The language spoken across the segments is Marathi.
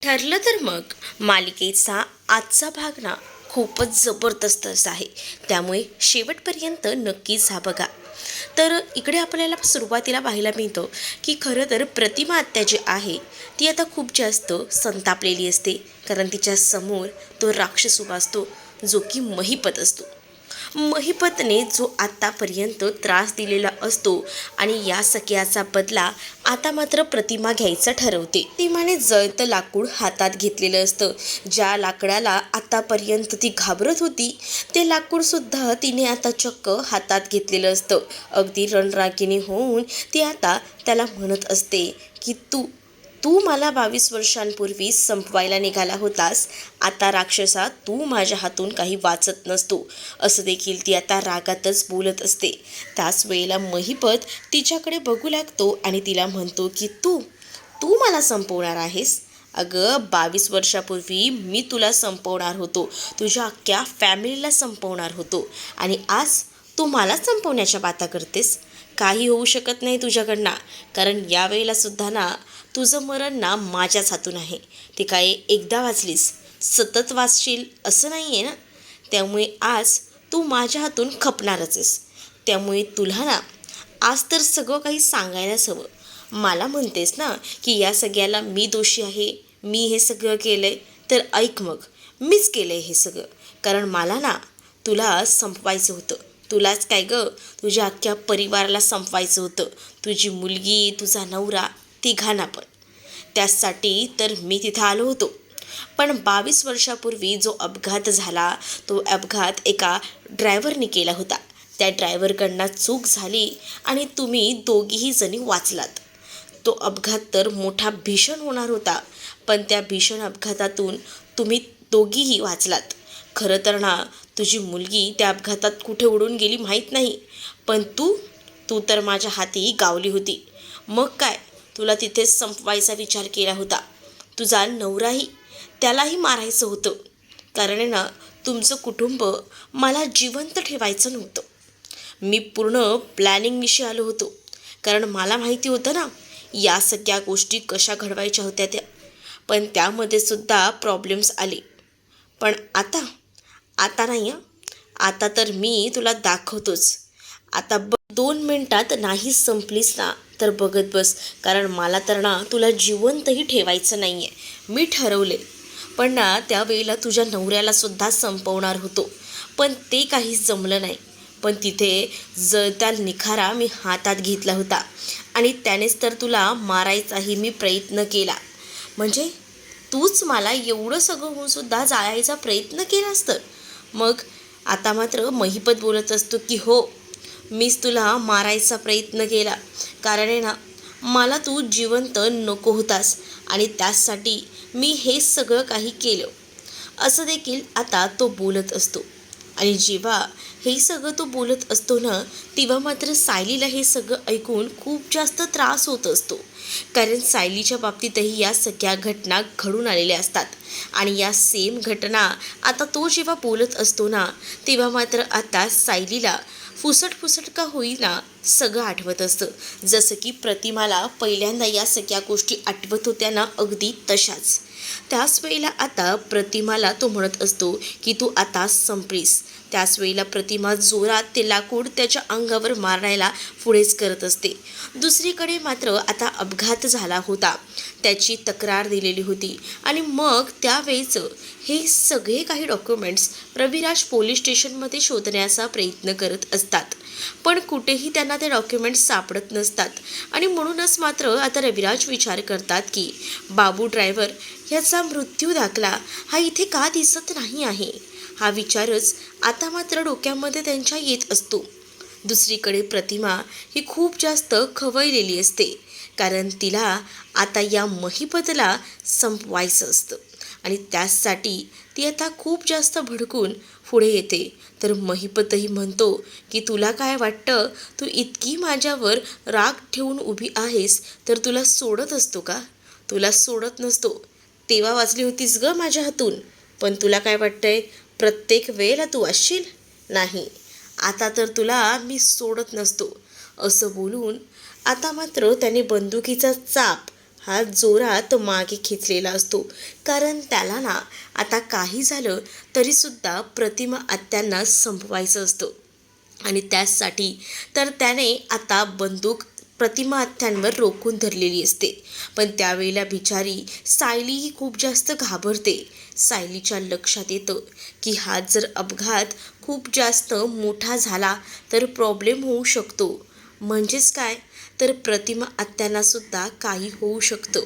ठरलं तर मग मालिकेचा आजचा भाग ना खूपच जबरदस्त असा आहे. त्यामुळे शेवटपर्यंत नक्कीच हा बघा. तर इकडे आपल्याला सुरुवातीला पाहायला मिळतं की खरं तर प्रतिमा आत्या जी आहे ती आता खूप जास्त संतापलेली असते. कारण तिच्या समोर तो राक्षस उभा असतो जो की महिपत असतो. महिपतने जो आतापर्यंत त्रास दिलेला असतो आणि या सख्याचा बदला आता मात्र प्रतिमा घ्यायचा ठरवते. प्रतिमाने जळतं लाकूड हातात घेतलेलं असतं. ज्या लाकडाला आतापर्यंत ती घाबरत होती ते लाकूड सुद्धा तिने आता चक्क हातात घेतलेलं असतं. अगदी रणरागिणी होऊन ती आता त्याला म्हणत असते की तू तू मला 22 वर्षांपूर्वी संपवायला निघाला होतास. आता राक्षसा तू माझ्या हातून काही वाचत नसतो. असं देखील ती आता रागातच बोलत असते. त्याच वेळेला महिपत तिच्याकडे बघू लागतो आणि तिला म्हणतो की तू तू मला संपवणार आहेस. अगं 22 वर्षापूर्वी मी तुला संपवणार होतो, तुझ्या अख्ख्या फॅमिलीला संपवणार होतो आणि आज तू मला संपवण्याच्या बाता करतेस. काही होऊ शकत नाही तुझ्याकडनं, कारण यावेळेला सुद्धा ना तुझं मरण ना माझ्याच हातून आहे. ते काय एकदा वाचलीस सतत वाचशील असं नाही आहे ना. त्यामुळे आज तू माझ्या हातून खपणारच आहेस. त्यामुळे तुला ना आज तर सगळं काही सांगायलाच हवं. मला म्हणतेस ना की या सगळ्याला मी दोषी आहे, मी हे सगळं केलं आहे, तर ऐक मग, मीच केलं आहे हे सगळं. कारण मला ना तुला संपवायचं होतं. तुलाच काय गं, तुझ्या अख्ख्या परिवाराला संपवायचं होतं. तुझी मुलगी, तुझा नवरा, तिघांना पण. त्यासाठी तर मी तिथं आलो होतो. पण 22 वर्षापूर्वी जो अपघात झाला तो अपघात एका ड्रायव्हरने केला होता. त्या ड्रायव्हरकडनं चूक झाली आणि तुम्ही दोघीही जणी वाचलात. तो अपघात तर मोठा भीषण होणार होता, पण त्या भीषण अपघातातून तुम्ही दोघीही वाचलात. खरं तर ना तुझी मुलगी त्या अपघातात कुठे उडून गेली माहीत नाही, पण तू तू तर माझ्या हाती गावली होती. मग काय, तुला तिथेच संपवायचा विचार केला होता. तुझा नवराही, त्यालाही मारायचं होतं. कारण आहे ना तुमचं कुटुंब मला जिवंत ठेवायचं नव्हतं. मी पूर्ण प्लॅनिंगनिशी आलो होतो. कारण मला माहिती होतं ना या सगळ्या गोष्टी कशा घडवायच्या होत्या त्या. पण त्यामध्ये सुद्धा प्रॉब्लेम्स आले. पण आता आता नाही हं. आता तर मी तुला दाखवतोच. आता 2 मिनिटात नाही संपलीस ना तर बघत बस. कारण मला तर ना तुला जिवंतही ठेवायचं नाही आहे. मी ठरवले. पण ना त्यावेळेला तुझ्या नवऱ्याला सुद्धा संपवणार होतो, पण ते काहीच जमलं नाही. पण तिथे जळता निखारा मी हातात घेतला होता आणि त्यानेच तर तुला मारायचाही मी प्रयत्न केला. म्हणजे तूच मला एवढं सगळं होऊन सुद्धा जाळायचा प्रयत्न केलास तर. मग आता मात्र महिपत बोलत असतो की हो, मीच तुला मारायचा प्रयत्न केला. कारण आहे ना मला तू जिवंत नको होतास आणि त्यासाठी मी हे सगळं काही केलं. असं देखील आता तो बोलत असतो. आणि जेव्हा हे सगळं तो बोलत असतो ना तेव्हा मात्र सायलीला हे सगळं ऐकून खूप जास्त त्रास होत असतो. कारण सायलीच्या बाबतीतही या सगळ्या घटना घडून आलेल्या असतात आणि या सेम घटना आता तो जेव्हा बोलत असतो ना तेव्हा मात्र आता सायलीला फुसट फुसट का होईना सगळं आठवत असतं. जसं की प्रतिमाला पहिल्यांदा या सगळ्या गोष्टी आठवत होत्या ना अगदी तशाच. त्याच वेळेला आता प्रतिमाला तो म्हणत असतो की तू आता संपलीस. त्याच वेळेला प्रतिमा जोरात ते लाकूड त्याच्या अंगावर मारायला पुढेच करत असते. दुसरीकडे मात्र आता अपघात झाला होता, त्याची तक्रार दिलेली होती आणि मग त्यावेळेचं हे सगळे काही डॉक्युमेंट्स रविराज पोलीस स्टेशनमध्ये शोधण्याचा प्रयत्न करत असतात. पण कुठेही त्यांना ते डॉक्युमेंट्स सापडत नसतात आणि म्हणूनच मात्र आता रविराज विचार करतात की बाबू ड्रायव्हर ह्याचा मृत्यू दाखला हा इथे का दिसत नाही आहे. हा विचारच आता मात्र डोक्यामध्ये त्यांच्या येत असतो. दुसरीकडे प्रतिमा ही खूप जास्त खवळलेली असते. कारण तिला आता या महिपतला संपवायचं असतं आणि त्यासाठी ती आता खूप जास्त भडकून पुढे येते. तर महिपतही म्हणतो की तुला काय वाटतं, तू इतकी माझ्यावर राग ठेवून उभी आहेस तर तुला सोडत असतो का? तुला सोडत नसतो. तेव्हा वाचली होतीस गं माझ्या हातून. पण तुला काय वाटतंय प्रत्येक वेळेला तू असशील? नाही, आता तर तुला मी सोडत नसतो. असं बोलून आता मात्र त्याने बंदुकीचा चाप हा जोरात मागे खेचलेला असतो. कारण त्याला ना आता काही झालं तरीसुद्धा प्रतिमा आत्यांना संपवायचं असतं. आणि त्याचसाठी तर त्याने आता बंदूक प्रतिमा आत्यांवर रोखून धरलेली असते. पण त्यावेळेला बिचारी सायली ही खूप जास्त घाबरते. सायलीच्या लक्षात येतं की हा जर अपघात खूप जास्त मोठा झाला तर प्रॉब्लेम होऊ शकतो. म्हणजेच काय, तर प्रतिमा आत्यांनासुद्धा काही होऊ शकतं.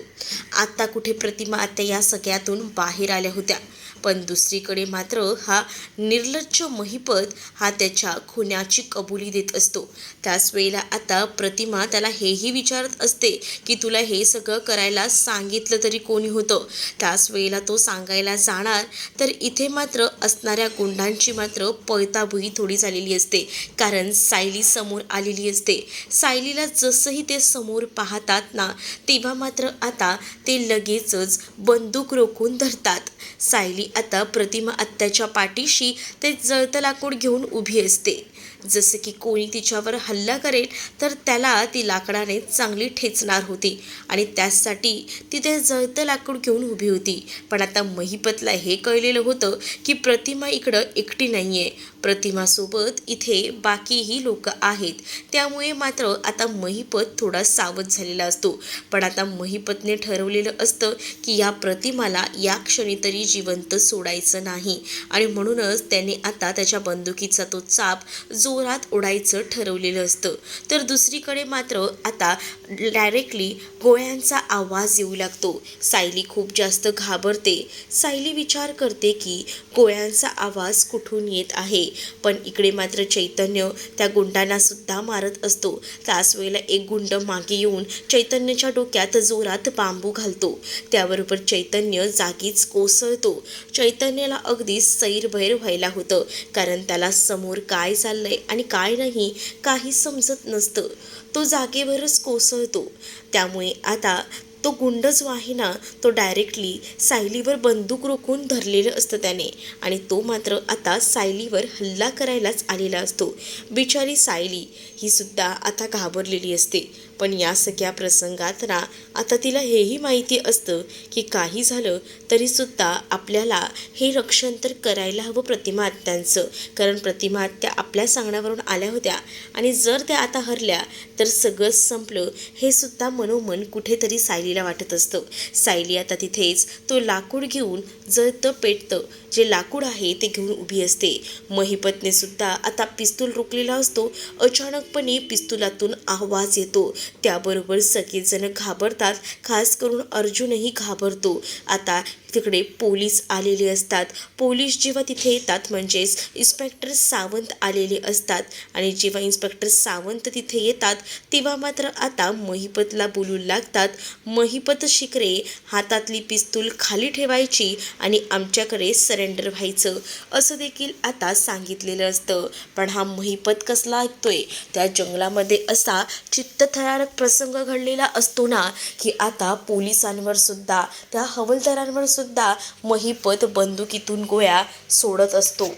आता कुठे प्रतिमा आत्या या सगळ्यातून बाहेर आल्या होत्या, पण दुसरीकडे मात्र हा निर्लज्ज महिपत हा त्याच्या खुनाची कबुली देत असतो. त्याच वेळेला आता प्रतिमा त्याला हेही विचारत असते की तुला हे सगळं करायला सांगितलं तरी कोणी होतं. त्याच वेळेला तो सांगायला जाणार तर इथे मात्र असणाऱ्या गुंडांची मात्र पळताभुई थोडी झालेली असते. कारण सायली समोर आलेली असते. सायलीला जसंही ते समोर पाहतात ना, तेव्हा मात्र आता ते लगेचच बंदूक रोखून धरतात. सायली आता प्रतिमा आत्याच्या पाठीशी ते जळतं लाकूड घेऊन उभी असते. जसं की कोणी तिच्यावर हल्ला करेल तर त्याला ती लाकडाने चांगली ठेचणार होती आणि त्यासाठी ती ते जळतं लाकूड घेऊन उभी होती. पण आता महिपतला हे कळलेलं होतं की प्रतिमा इकडं एकटी नाही आहे, प्रतिमासोबत इथे बाकीही लोक आहेत. त्यामुळे मात्र आता महिपत थोडा सावध झालेला असतो. पण आता महिपतने ठरवलेलं असतं की या प्रतिमाला या क्षणी तरी जिवंत सोडायचं नाही आणि म्हणूनच त्याने आता त्याच्या बंदुकीचा तो चाप जोरात ओढायचं ठरवलेलं असतं. तर दुसरीकडे मात्र आता डायरेक्टली गोळ्यांचा आवाज येऊ लागतो. सायली खूप जास्त घाबरते. सायली विचार करते की गोळ्यांचा आवाज कुठून येत आहे. पण इकडे मात्र चैतन्य त्या गुंडांना सुद्धा मारत असतो. त्याच वेळेला एक गुंड मागे येऊन चैतन्याच्या डोक्यात जोरात बांबू घालतो. त्याबरोबर चैतन्य जागीच कोसळतो. चैतन्याला अगदी सैरभैर व्हायला होतं. कारण त्याला समोर काय चाललंय आणि काय नाही काही समजत नसतं. तो जागेवरच कोसळतो. त्यामुळे आता तो गुंड जो आहे ना, तो डायरेक्टली सायलीवर बंदूक रोखून धरलेलं असतं त्याने आणि तो मात्र आता सायलीवर हल्ला करायलाच आलेला असतो. बिचारी सायली ही सुद्धा आता घाबरलेली असते. पण या सगळ्या प्रसंगात ना आता तिला हेही माहिती असतं की काही झालं तरीसुद्धा आपल्याला हे रक्षण तर करायला हवं प्रतिमा आत्यांचं. कारण प्रतिमा आत्या आपल्या सांगण्यावरून आल्या होत्या आणि जर त्या आता हरल्या तर सगळंच संपलं हे सुद्धा मनोमन कुठेतरी सायलीला वाटत असतं. सायली आता तिथेच तो लाकूड घेऊन जळतं पेटतं जे लाकूड आहे ते घेऊन उभी असते. महिपतने सुद्धा आता पिस्तूल रोखलेला असतो. अचानकपणे पिस्तुलातून आवाज येतो. त्याबरोबर सगळेजण घाबरतात. खास करून अर्जुनही घाबरतो. आता तिकडे पोलीस आलेले असतात. पोलीस जेव्हा तिथे येतात म्हणजेच इन्स्पेक्टर सावंत आलेले असतात आणि जेव्हा इन्स्पेक्टर सावंत तिथे येतात तेव्हा मात्र आता महिपतला बोलू लागतात. महिपत शिकरे, हातातली पिस्तूल खाली ठेवायची आणि आमच्याकडे सरेंडर व्हायचं असं देखील आता सांगितलेलं असतं. पण हा महिपत कसला ऐकतोय. त्या जंगलामध्ये असा चित्तथरारक प्रसंग घडलेला असतो ना की आता पोलिसांवर सुद्धा त्या हवालदारांवर सुद्धा महिपत बंदुकीतून गोळ्या सोडत असतो.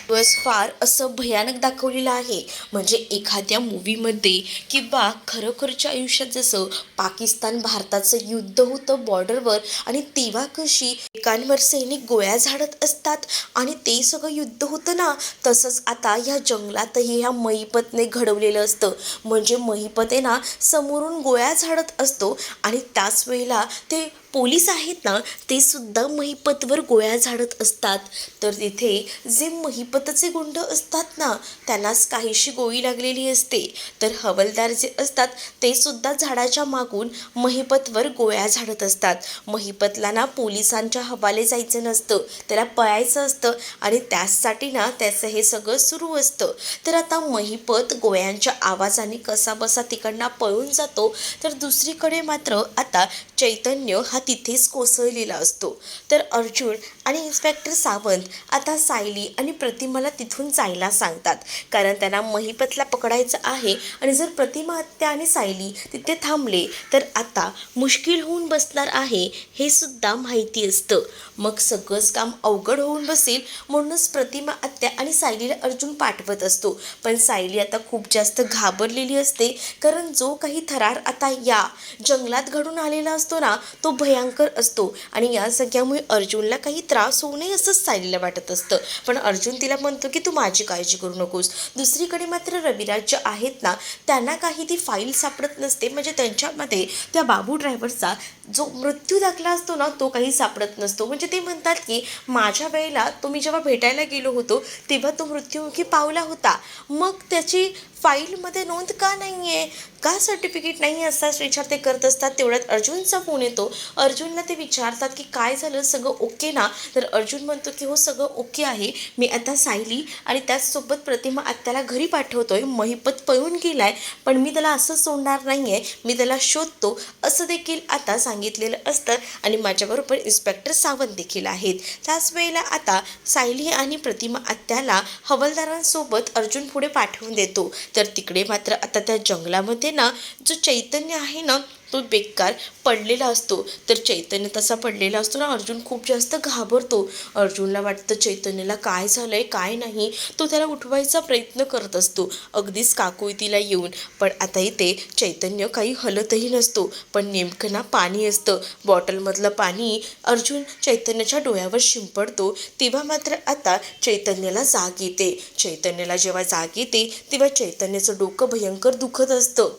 दिवस फार असं भयानक दाखवलेलं आहे. म्हणजे एखाद्या मूवीमध्ये किंवा खरोखरच्या आयुष्यात जसं पाकिस्तान भारताचं युद्ध होतं बॉर्डरवर आणि तेव्हा कशी एकांवर सैनिक गोळ्या झाडत असतात आणि ते सगळं युद्ध होतं ना, तसंच आता ह्या जंगलातही ह्या महिपतने घडवलेलं असतं. म्हणजे महिपत आहे ना समोरून गोळ्या झाडत असतो आणि त्याच वेळेला ते पोलीस आहेत ना ते सुद्धा महिपतवर गोळ्या झाडत असतात. तर तिथे जे महिपतचे गुंड असतात ना त्यांनाच काहीशी गोळी लागलेली असते. तर हवालदार जे असतात ते सुद्धा झाडाच्या मागून महिपतवर गोळ्या झाडत असतात. महिपतला ना पोलिसांच्या हवाले जायचं नसतं, त्याला पळायचं असतं आणि त्यासाठी ना त्याचं हे सगळं सुरू असतं. तर आता महिपत गोळ्यांच्या आवाजाने कसा बसा तिकडनं पळून जातो. तर दुसरीकडे मात्र आता चैतन्य हा तिथेच कोसळलेला असतो. तर अर्जुन आणि इन्स्पेक्टर सावंत आता सायली आणि प्रतिमाला तिथून जायला सांगतात, कारण त्यांना महिपतला पकडायचं आहे. आणि जर प्रतिमा आत्या आणि सायली तिथे थांबले तर आता मुश्किल होऊन बसणार आहे हे सुद्धा माहिती असतं. मग सगळंच काम अवघड होऊन बसेल, म्हणूनच प्रतिमा आत्या आणि सायलीला अर्जुन पाठवत असतो. पण सायली आता खूप जास्त घाबरलेली असते, कारण जो काही थरार आता या जंगलात घडून आलेला असतो ना, तो भयंकर असतो. आणि या सगळ्यामुळे अर्जुनला काही त्रास होऊ नये असंच सायलीला वाटत असतं. पण अर्जुन तिला म्हणतो की तू माझी काळजी करू नकोस. दुसरीकडे मात्र रविराज जे आहेत ना, त्यांना काही ती फाईल सापडत नसते. म्हणजे त्यांच्यामध्ये त्या बाबू ड्रायव्हरचा जो मृत्यू दाखला असतो ना, तो काही सापडत नसतो. म्हणजे ते म्हणतात की माझ्या वेळेला तुम्ही जेव्हा भेटायला गेलो होतो तेव्हा तो मृत्युमुखी पावला होता, मग त्याची फाईलमध्ये नोंद का नाही आहे, का सर्टिफिकेट नाही, असाच विचार ते करत असतात. तेवढ्यात अर्जुनचा फोन येतो. अर्जुनला ते विचारतात की काय झालं, सगळं ओके ना? तर अर्जुन म्हणतो की हो, सगळं ओके आहे. मी आता सायली आणि त्याचसोबत प्रतिमा आत्याला घरी पाठवतोय. महिपत पळून गेलाय, पण मी त्याला असं सोडणार नाही आहे, मी त्याला शोधतो असं देखील आता सांगितलेलं असतं. आणि माझ्याबरोबर इन्स्पेक्टर सावंत देखील आहेत. त्याच वेळेला आता सायली आणि प्रतिमा आत्याला हवालदारांसोबत अर्जुन पुढे पाठवून देतो. तर तिकडे मात्र आता त्या जंगलामध्ये ना, जो चैतन्य आहे ना, तो बेकार पडलेला असतो. तर चैतन्य तसा पडलेला असतो ना, अर्जुन खूप जास्त घाबरतो. अर्जुनला वाटतं चैतन्यला काय झालंय काय नाही. तो त्याला उठवायचा प्रयत्न करत असतो, अगदीच काकुळतीला येऊन. पण आता इथे चैतन्य काही हलतही नसतो. पण नेमकं ना पाणी असतं, बॉटलमधलं पाणी अर्जुन चैतन्याच्या डोळ्यावर शिंपडतो. तेव्हा मात्र आता चैतन्याला जाग येते. चैतन्याला जेव्हा जाग येते तेव्हा चैतन्याचं डोकं भयंकर दुखत असतं.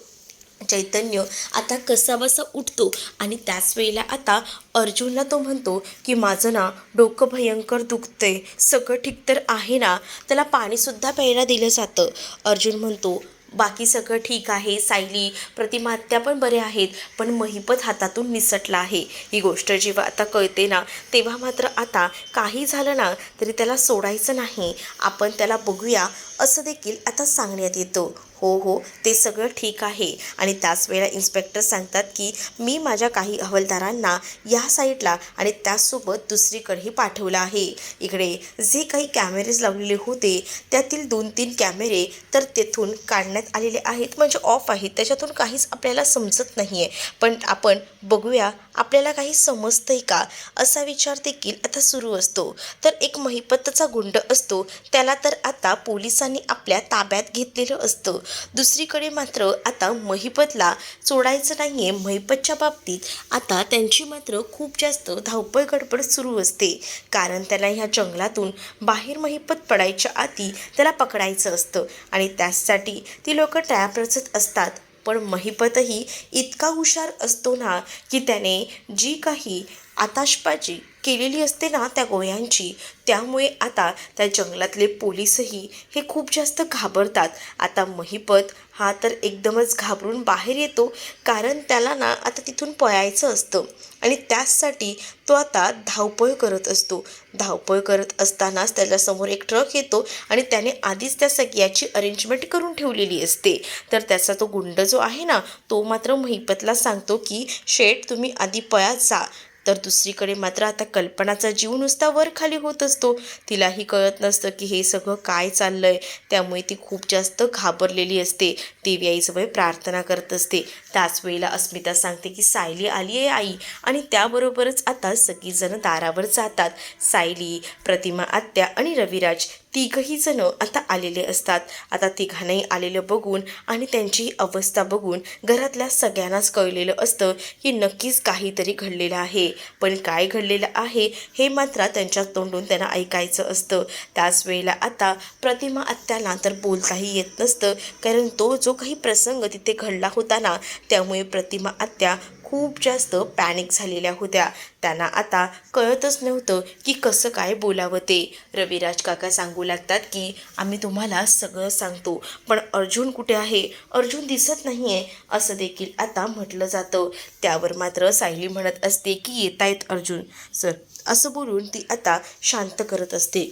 चैतन्य आता कसाबसा उठतो आणि त्याच वेळेला आता अर्जुनला तो म्हणतो की माझं ना डोकं भयंकर दुखतंय, सगळं ठीक तर आहे ना? त्याला पाणीसुद्धा प्यायला दिलं जातं. अर्जुन म्हणतो बाकी सगळं ठीक आहे, सायली प्रतिमा आत्या पण बरे आहेत, पण महिपत हातातून निसटला आहे. ही गोष्ट जेव्हा आता कळते ना, तेव्हा मात्र आता काही झालं ना तरी त्याला सोडायचं नाही, आपण त्याला बघूया असं देखील आता सांगण्यात येतं. हो हो, ते सगळं ठीक आहे. आणि त्याच वेळेला इन्स्पेक्टर सांगतात की मी माझ्या काही हवालदारांना या साईडला आणि त्याचसोबत दुसरीकडेही पाठवलं आहे. इकडे जे काही कॅमेरेज लावलेले होते त्यातील 2-3 कॅमेरे तर तेथून काढण्यात आलेले आहेत, म्हणजे ऑफ आहेत. त्याच्यातून काहीच आपल्याला समजत नाही आहे. पण आपण बघूया आपल्याला काही समजतंय का, असा विचार देखील आता सुरू असतो. तर एक महिपतचा गुंड असतो, त्याला तर आता पोलिसांनी आपल्या ताब्यात घेतलेलं असतं. दुसरीकडे मात्र आता महिपतला सोडायचं नाही आहे. महिपतच्या बाबतीत आता त्यांची मात्र खूप जास्त धावपळ गडबड सुरू असते, कारण त्याला ह्या जंगलातून बाहेर महिपत पडायच्या आधी त्याला पकडायचं असतं. आणि त्यासाठी ती लोक ट्रॅप रचत असतात. पण महिपतही इतका हुशार असतो ना, की त्याने जी काही आताशबाजी केलेली असते ना त्या गोळ्यांची, त्यामुळे आता त्या जंगलातले पोलीसही हे खूप जास्त घाबरतात. आता महिपत हा तर एकदमच घाबरून बाहेर येतो, कारण त्याला ना आता तिथून पळायचं असतं. आणि त्याचसाठी तो आता धावपळ करत असतो. धावपळ करत असतानाच त्याच्यासमोर एक ट्रक येतो आणि त्याने आधीच त्या सगळ्याची अरेंजमेंट करून ठेवलेली असते. तर त्याचा तो गुंड जो आहे ना, तो मात्र महिपतला सांगतो की शेठ तुम्ही आधी पळत जा. तर दुसरीकडे मात्र आता कल्पनाचा जीव नुसता वर खाली होत असतो. तिलाही कळत नसतं की हे सगळं काय चाललंय, त्यामुळे ती खूप जास्त घाबरलेली असते. देवी आईजवळ प्रार्थना करत असते. त्याच वेळेला अस्मिता सांगते की सायली आली आहे आई, आणि त्याबरोबरच आता सगळीजणं दारावर जातात. सायली, प्रतिमा आत्या आणि रविराज तिघही जण आता आलेले असतात. आता तिघांनाही आलेलं बघून आणि त्यांची अवस्था बघून घरातल्या सगळ्यांनाच कळलेलं असतं की नक्कीच काहीतरी घडलेलं आहे. पण काय घडलेलं आहे हे मात्र त्यांच्या तोंडून त्यांना ऐकायचं असतं. त्याच वेळेला आता प्रतिमा आत्याला तर बोलताही येत नसतं, कारण तो जो काही प्रसंग तिथे घडला होता ना, त्यामुळे प्रतिमा आत्या खूप जास्त पॅनिक झालेल्या होत्या. त्यांना आता कळतच नव्हतं की कसं काय बोलावं ते. रविराज काका सांगू लागतात की आम्ही तुम्हाला सगळं सांगतो, पण अर्जुन कुठे आहे, अर्जुन दिसत नाही आहे, असं देखील आता म्हटलं जातं. त्यावर मात्र सायली म्हणत असते की येत आहेत अर्जुन सर, असं बोलून ती आता शांत करत असते.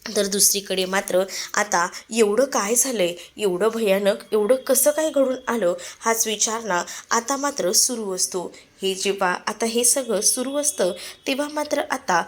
तर दुसरीकडे मात्र आता एवढं काय झालंय, एवढं भयानक, एवढं कसं काय घडून आलं, हाच विचार ना आता मात्र सुरू असतो. हे जेव्हा आता हे सगळं सुरू असतं तेव्हा मात्र आता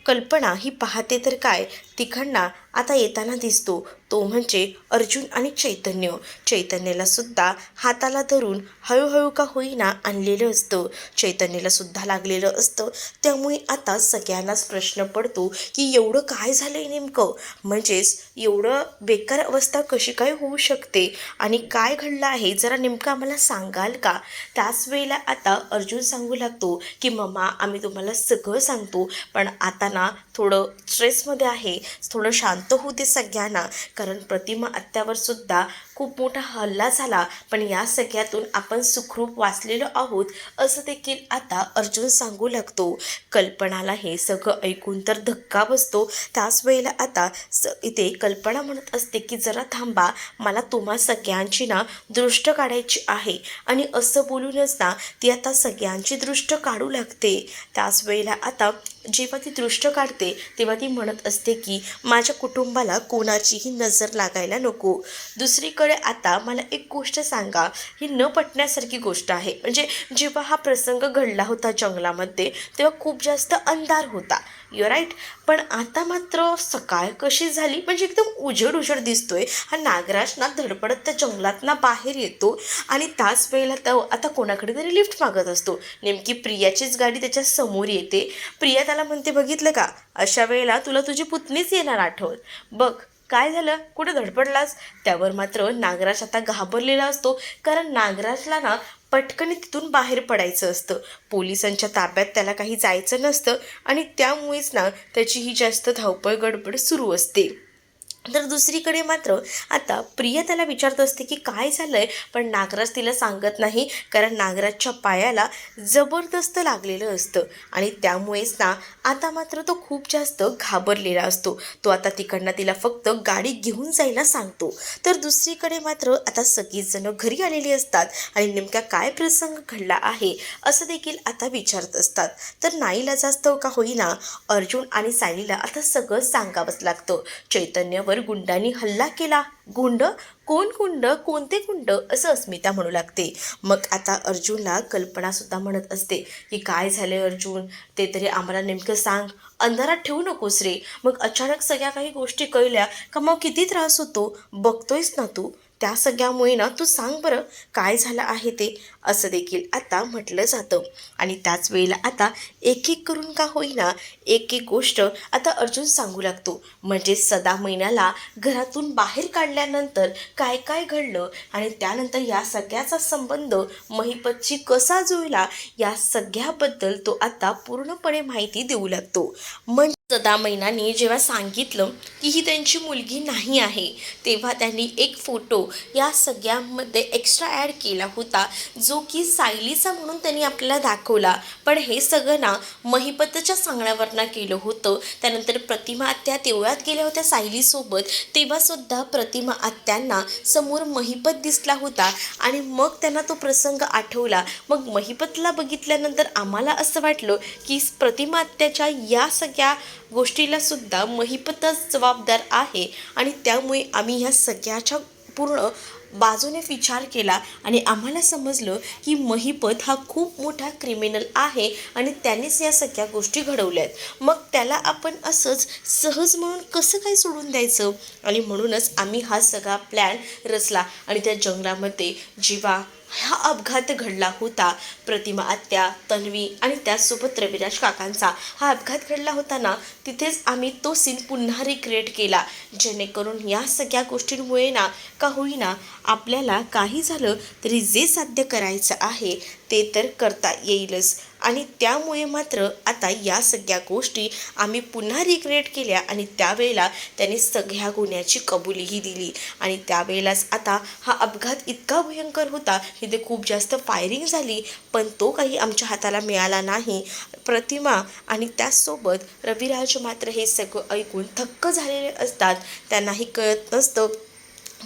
कल्पना ही पाहते तर काय, तिघांना आता येताना दिसतो तो म्हणजे अर्जुन आणि चैतन्य. चैतन्याला सुद्धा हाताला धरून हळूहळू का होईना आणलेलं असतं, चैतन्याला सुद्धा लागलेलं असतं. त्यामुळे आता सगळ्यांनाच प्रश्न पडतो की एवढं काय झालंय नेमकं, म्हणजेच एवढं बेकार अवस्था कशी काय होऊ शकते आणि काय घडलं आहे जरा नेमकं आम्हाला सांगाल का. त्याच वेळेला आता अर्जुन सांगू लागतो की मम्मा आम्ही तुम्हाला सगळं सांगतो, पण आता ना थोडं स्ट्रेसमध्ये आहे, थोडं शांत होऊ दे सगळ्यांना, कारण प्रतिमा आत्यावर सुद्धा खूप मोठा हल्ला झाला, पण या सगळ्यातून आपण सुखरूप वाचलेलो आहोत असं देखील आता अर्जुन सांगू लागतो. कल्पनाला हे सगळं ऐकून तर धक्का बसतो. त्याच वेळेला आता इथे कल्पना म्हणत असते की जरा थांबा, मला तुम्हा सगळ्यांची ना दृष्ट काढायची आहे, आणि असं बोलूनच ना ती आता सगळ्यांची दृष्ट काढू लागते. त्याच वेळेला आता जेव्हा ती दृष्ट काढते तेव्हा ती म्हणत असते की माझ्या कुटुंबाला कोणाचीही नजर लागायला नको. दुसरीकडे आता मला एक गोष्ट सांगा, ही न पटण्यासारखी गोष्ट आहे, म्हणजे जेव्हा हा प्रसंग घडला होता जंगलामध्ये तेव्हा खूप जास्त अंधार होता, यू राईट, पण आता मात्र सकाळ कशी झाली, म्हणजे एकदम उजेड उजेड दिसतोय. हा नागराज ना धडपडत त्या जंगलातना बाहेर येतो आणि त्याच वेळेला तो आता कोणाकडे तरी लिफ्ट मागत असतो. नेमकी प्रियाचीच गाडी त्याच्या समोर येते. प्रिया त्याला म्हणते बघितलं का, अशा वेळेला तुला तुझी पुतणीच येणार आठवत, बघ काय झालं, कुठे धडपडलास. त्यावर मात्र नागराज आता घाबरलेला असतो, कारण नागराजला ना पटकन तिथून बाहेर पडायचं असतं, पोलिसांच्या ताब्यात त्याला काही जायचं नसतं, आणि त्यामुळेच ना त्याची ही जास्त धावपळ गडबड सुरू असते. तर दुसरीकडे मात्र आता प्रिया त्याला विचारत असते की काय झालंय, पण नागराज तिला सांगत नाही, कारण नागराजच्या पायाला जबरदस्त लागलेलं असतं, आणि त्यामुळेच ना आता मात्र तो खूप जास्त घाबरलेला असतो. तो आता तिकडनं तिला फक्त गाडी घेऊन जायला सांगतो. तर दुसरीकडे मात्र आता सगळीच जण घरी आलेली असतात आणि नेमका काय प्रसंग घडला आहे असं देखील आता विचारत असतात. तर नाईलाजास्तव का होईना अर्जुन आणि सायलीला आता सगळं सांगावंच लागतं. चैतन्यवर गुंडांनी हल्ला केला. गुंड? कोण गुंड? कोणते गुंड? असं अस्मिता म्हणू लागते. मग आता अर्जुनला कल्पना सुद्धा म्हणत असते की काय झाले अर्जुन, ते तरी आम्हाला नेमकं सांग, अंधारात ठेवू नकोस रे. मग अचानक सगळ्या काही गोष्टी कळल्या का मग किती त्रास होतो, बघतोयस ना तू, त्या सगळ्यामुळे ना तू सांग बरं काय झालं आहे ते, असं देखील आता म्हटलं जातं. आणि त्याच वेळेला आता एक एक करून का होईना एक एक गोष्ट आता अर्जुन सांगू लागतो, म्हणजे सदा महिन्याला घरातून बाहेर काढल्यानंतर काय काय घडलं आणि त्यानंतर या सगळ्याचा संबंध महिपतशी कसा जुळला, या सगळ्याबद्दल तो आता पूर्णपणे माहिती देऊ लागतो. म्हणजे सदा मैनाने जेव्हा सांगितलं की ही त्यांची मुलगी नाही आहे, तेव्हा त्यांनी एक फोटो या सगळ्यामध्ये एक्स्ट्रा ॲड केला होता, जो की सायलीचा म्हणून त्यांनी आपल्याला दाखवला, पण हे सगळं ना महिपतच्या सांगण्यावरनं केलं होतं. त्यानंतर प्रतिमा आत्या तेवढ्यात गेल्या होत्या सायलीसोबत, तेव्हासुद्धा प्रतिमा आत्यांना समोर महिपत दिसला होता, आणि मग त्यांना तो प्रसंग आठवला. मग महिपतला बघितल्यानंतर आम्हाला असं वाटलं की प्रतिमा आत्याच्या या सगळ्या गोष्टीला सुद्धा महिपतच जबाबदार आहे, आणि त्यामुळे आम्ही ह्या सगळ्याच्या पूर्ण बाजूने विचार केला आणि आम्हाला समजलं की महिपत हा खूप मोठा क्रिमिनल आहे आणि त्यानेच या सगळ्या गोष्टी घडवल्या आहेत. मग त्याला आपण असंच सहज म्हणून कसं काय सोडून द्यायचं, आणि म्हणूनच आम्ही हा सगळा प्लॅन रचला. आणि त्या जंगलामध्ये जेव्हा हा अपघात घडला होता, प्रतिमा आत्या, तन्वी आणि त्याचसोबत रविराज काकांचा हा अपघात घडला होता ना, तिथेच आम्ही तो सीन पुन्हा रिक्रिएट केला, जेणेकरून या सगळ्या गोष्टींमुळे ना का होईना आपल्याला काही झालं तरी जे साध्य करायचं आहे ते तर करता येईलच. आणि त्यामुळे मात्र आता या सगळ्या गोष्टी आम्ही पुन्हा रिक्रिएट केल्या, आणि त्यावेळेला त्यांनी सगळ्या गुन्ह्याची कबुलीही दिली. आणि त्यावेळेलाच आता हा अपघात इतका भयंकर होता की ते खूप जास्त फायरिंग झाली, पण तो काही आमच्या हाताला मिळाला नाही. प्रतिमा आणि त्याचसोबत रविराज मात्र हे सगळं ऐकून थक्क झालेले असतात. त्यांनाही कळत नसतं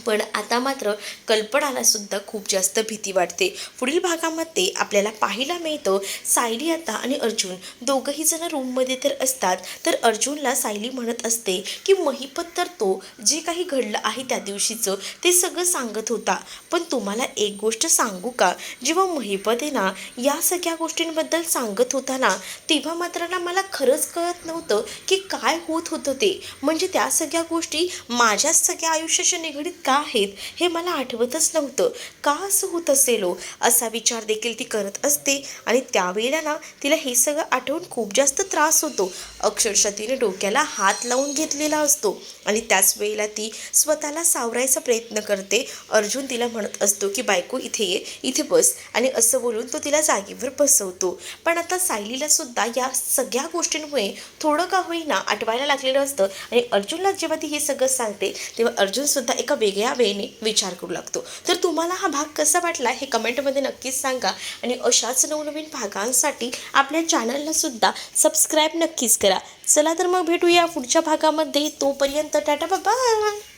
पण आता मात्र कल्पनाला सुद्धा खूप जास्त भीती वाटते. पुढील भागामध्ये आपल्याला पाहायला मिळतं सायली आता आणि अर्जुन दोघंही जण रूममध्ये तर असतात. तर अर्जुनला सायली म्हणत असते की महिपत तर तो जे काही घडलं आहे त्या दिवशीचं ते सगळं सांगत होता. पण तुम्हाला एक गोष्ट सांगू का, जेव्हा महिपत आहे ना या सगळ्या गोष्टींबद्दल सांगत होता ना, तेव्हा मात्र ना मला खरंच कळत नव्हतं की काय होत होतं ते. म्हणजे त्या सगळ्या गोष्टी माझ्याच सगळ्या आयुष्याशी निगडीत का आहेत हे मला आठवतच नव्हतं. का असं होत असेल हो, असा विचार देखील ती करत असते. आणि त्यावेळेला ना तिला हे सगळं आठवून खूप जास्त त्रास होतो. अक्षरशः तिने डोक्याला हात लावून घेतलेला असतो आणि त्याच वेळेला ती स्वतःला सावरायचा प्रयत्न करते. अर्जुन तिला म्हणत असतो की बायको इथे ये, इथे बस, आणि असं बोलून तो तिला जागेवर बसवतो. पण आता सायलीला सुद्धा या सगळ्या गोष्टींमुळे थोडं का होईना आठवायला लागलेलं असतं. आणि अर्जुनला जेव्हा ती हे सगळं सांगते तेव्हा अर्जुनसुद्धा एका वेगळ्या वेळेने विचार करू लागतो. तर तुम्हाला हा भाग कसा वाटला हे कमेंटमध्ये नक्कीच सांगा. आणि अशाच नवनवीन भागांसाठी आपल्या चॅनलला सुद्धा सबस्क्राईब नक्कीच करा. चला तर मग भेटूया पुढच्या भागामध्ये. तोपर्यंत टाटा बाय.